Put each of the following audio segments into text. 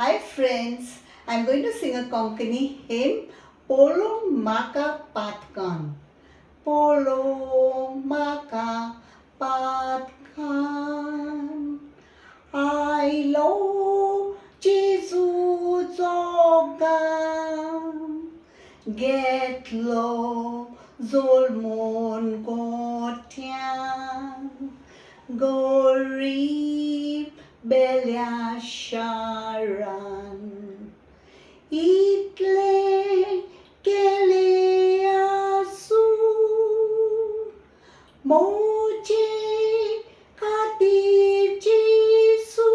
Hi friends, I'm going to sing a Konkani hymn, Polleun, Mhaka, Patkant. Polleun, Mhaka, Patkant. I love Jesus Zogan. Get low, Zolmon Gotian. Gorib Belia Sharan. Itle Keleasu. Moje Kati Jesu.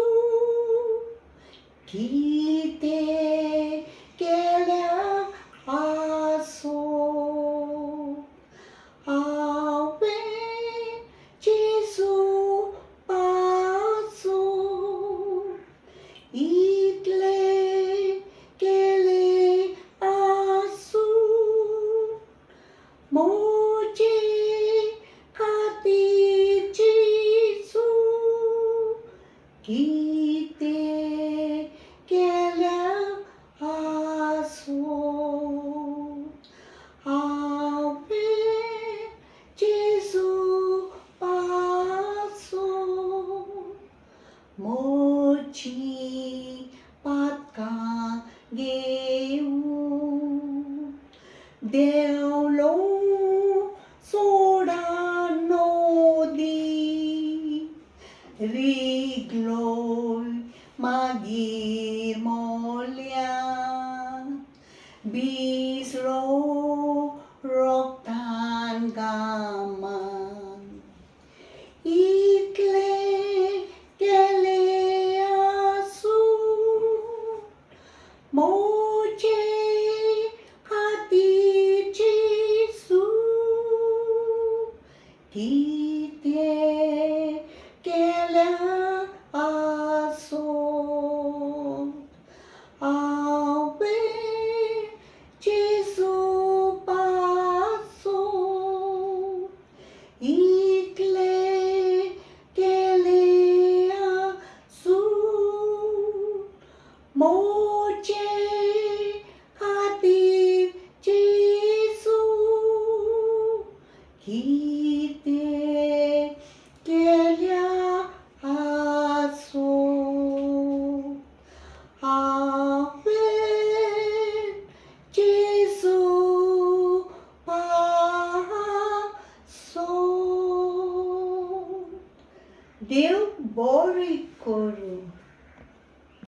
Kite Kelea Aso. Ave Jesu paso. Itle Kele Asu. Moje Kati Jesu. Kite Kelea Aso. Ave Jesu paso. Mochi Patkant geu. Deulo soda nodi. Rigloi magir molia. Bisro roktan gaman. Itle Keleasu. Moje Kati Jesu. Kite Kelea Aso. Ave Jesu paso. Itle Kelea su. Mo